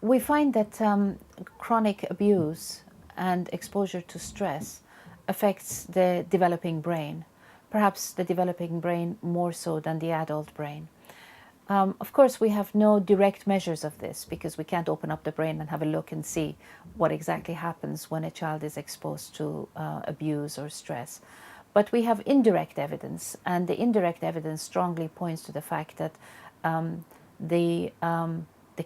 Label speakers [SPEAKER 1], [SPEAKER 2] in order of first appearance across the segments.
[SPEAKER 1] We find that chronic abuse and exposure to stress affects the developing brain, perhaps the developing brain more so than the adult brain. Of course, we have no direct measures of this because we can't open up the brain and have a look and see what exactly happens when a child is exposed to abuse or stress. But we have indirect evidence, and the indirect evidence strongly points to the fact that the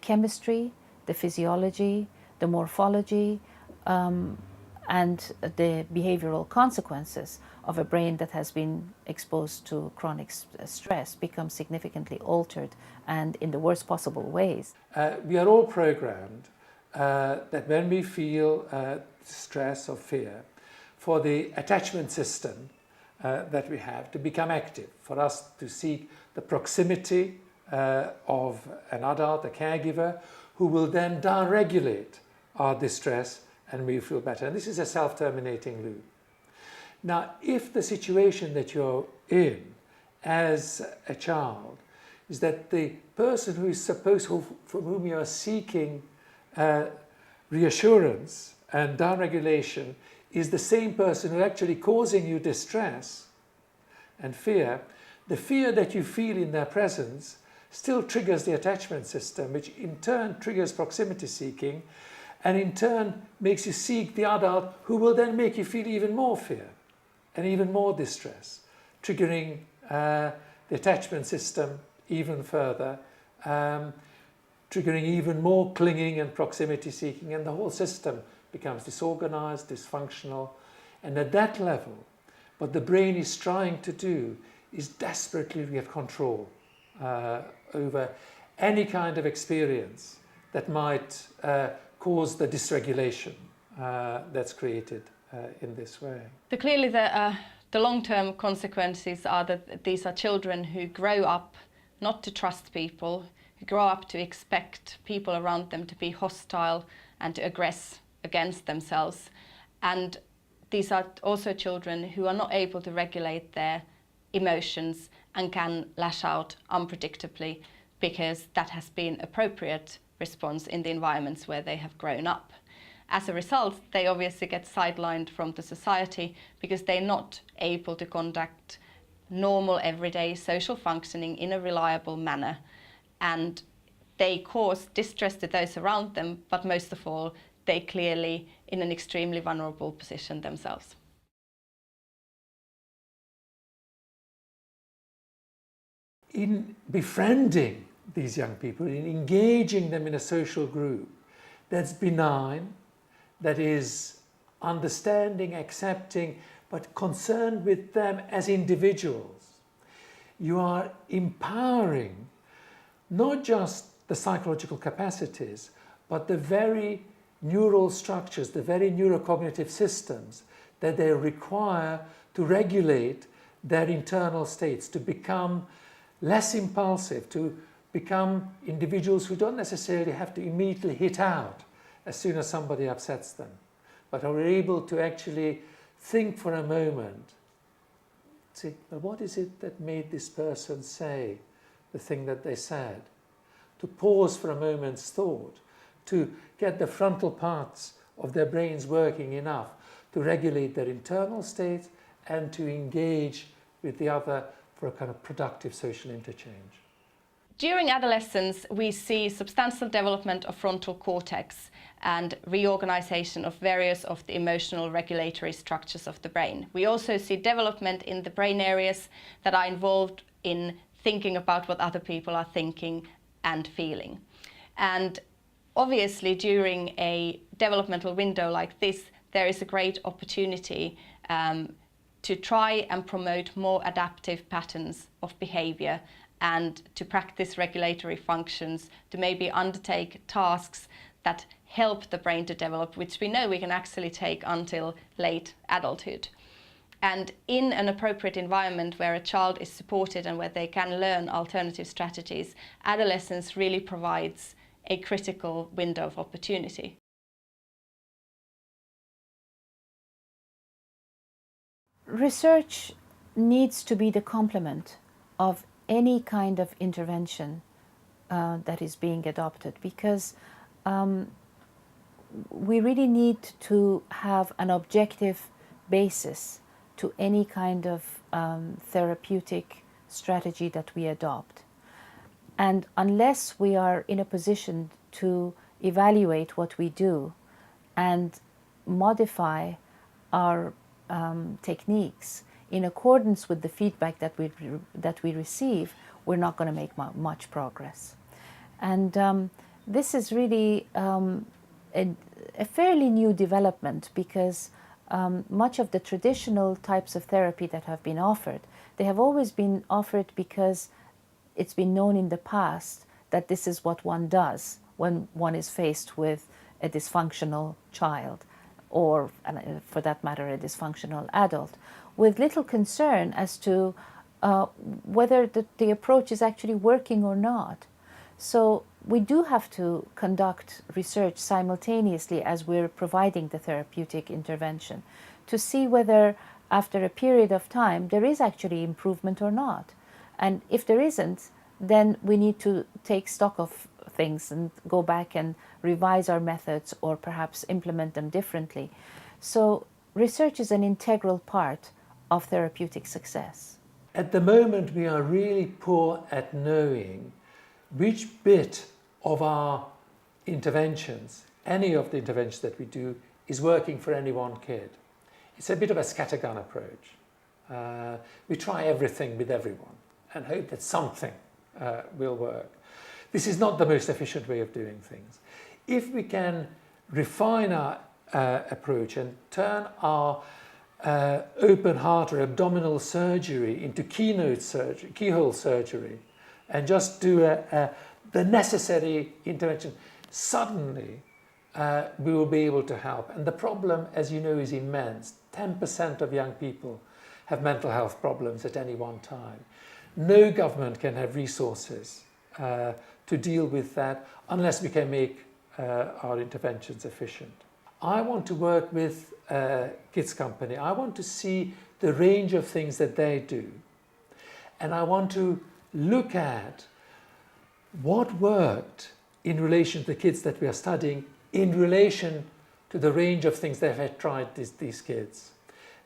[SPEAKER 1] chemistry, the physiology, the morphology, and the behavioral consequences of a brain that has been exposed to chronic stress become significantly altered, and in the worst possible ways.
[SPEAKER 2] We are all programmed that when we feel stress or fear, for the attachment system that we have to become active, for us to seek the proximity of an adult, a caregiver, who will then down-regulate our distress and we feel better. And this is a self-terminating loop. Now, if the situation that you're in as a child is that the person who is supposed, from whom you are seeking reassurance and downregulation is the same person who actually causing you distress and fear, the fear that you feel in their presence still triggers the attachment system, which in turn triggers proximity seeking, and in turn makes you seek the adult who will then make you feel even more fear and even more distress, triggering the attachment system even further, triggering even more clinging and proximity seeking, and the whole system becomes disorganized, dysfunctional. And at that level, what the brain is trying to do is desperately get control over any kind of experience that might cause the dysregulation that's created in this way.
[SPEAKER 3] So clearly the long-term consequences are that these are children who grow up not to trust people, who grow up to expect people around them to be hostile and to aggress against themselves. And these are also children who are not able to regulate their emotions and can lash out unpredictably because that has been appropriate response in the environments where they have grown up. As a result, they obviously get sidelined from the society because they're not able to conduct normal everyday social functioning in a reliable manner, and they cause distress to those around them, but most of all, they clearly in an extremely vulnerable position themselves.
[SPEAKER 2] In befriending these young people, in engaging them in a social group that's benign, that is understanding, accepting, but concerned with them as individuals, you are empowering not just the psychological capacities, but the very neural structures, the very neurocognitive systems that they require to regulate their internal states, to become less impulsive, to become individuals who don't necessarily have to immediately hit out as soon as somebody upsets them, but are able to actually think for a moment, see, well, what is it that made this person say the thing that they said? To pause for a moment's thought, to get the frontal parts of their brains working enough to regulate their internal state and to engage with the other for a kind of productive social interchange.
[SPEAKER 3] During adolescence, we see substantial development of frontal cortex and reorganization of various of the emotional regulatory structures of the brain. We also see development in the brain areas that are involved in thinking about what other people are thinking and feeling. And obviously, during a developmental window like this, there is a great opportunity to try and promote more adaptive patterns of behavior and to practice regulatory functions, to maybe undertake tasks that help the brain to develop, which we know we can actually take until late adulthood. And in an appropriate environment where a child is supported and where they can learn alternative strategies, adolescence really provides a critical window of opportunity.
[SPEAKER 1] Research needs to be the complement of any kind of intervention that is being adopted, because we really need to have an objective basis to any kind of therapeutic strategy that we adopt. And unless we are in a position to evaluate what we do and modify our techniques in accordance with the feedback that we receive, we're not going to make much progress. And this is really a fairly new development, because much of the traditional types of therapy that have been offered, they have always been offered because it's been known in the past that this is what one does when one is faced with a dysfunctional child, or for that matter a dysfunctional adult, with little concern as to whether the approach is actually working or not. So we do have to conduct research simultaneously as we're providing the therapeutic intervention to see whether after a period of time there is actually improvement or not. And if there isn't, then we need to take stock of things and go back and revise our methods, or perhaps implement them differently. So research is an integral part of therapeutic success.
[SPEAKER 2] At the moment, we are really poor at knowing which bit of our interventions, any of the interventions that we do, is working for any one kid. It's a bit of a scattergun approach. We try everything with everyone and hope that something will work. This is not the most efficient way of doing things. If we can refine our approach and turn our open heart or abdominal surgery into keyhole surgery, and just do the necessary intervention, suddenly we will be able to help. And the problem, as you know, is immense. 10% of young people have mental health problems at any one time. No government can have resources to deal with that unless we can make our interventions efficient. I want to work with Kids Company. I want to see the range of things that they do. And I want to look at what worked in relation to the kids that we are studying, in relation to the range of things they have tried these kids,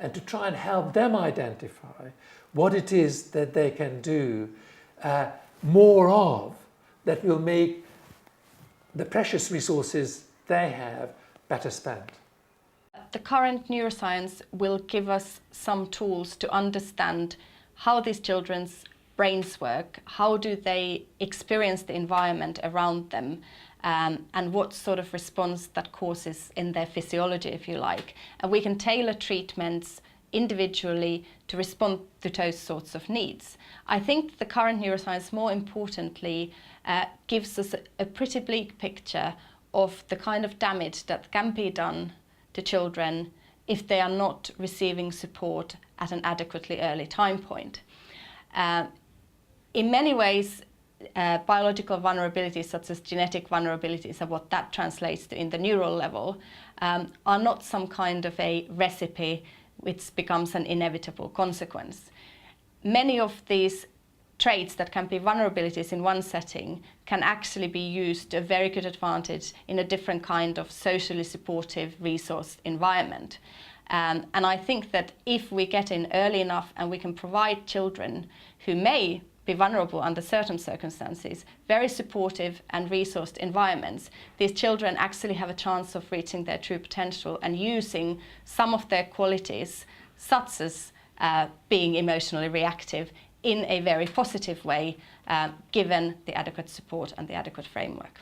[SPEAKER 2] and to try and help them identify what it is that they can do more of that will make the precious resources they have better spent.
[SPEAKER 3] The current neuroscience will give us some tools to understand how these children's brains work, how do they experience the environment around them, and what sort of response that causes in their physiology, if you like. And we can tailor treatments individually to respond to those sorts of needs. I think the current neuroscience, more importantly, gives us a pretty bleak picture of the kind of damage that can be done to children if they are not receiving support at an adequately early time point. In many ways, biological vulnerabilities, such as genetic vulnerabilities and what that translates to in the neural level, are not some kind of a recipe which becomes an inevitable consequence. Many of these traits that can be vulnerabilities in one setting can actually be used to a very good advantage in a different kind of socially supportive resource environment. And I think that if we get in early enough and we can provide children who may be vulnerable under certain circumstances, very supportive and resourced environments, these children actually have a chance of reaching their true potential and using some of their qualities, such as being emotionally reactive, in a very positive way, given the adequate support and the adequate framework.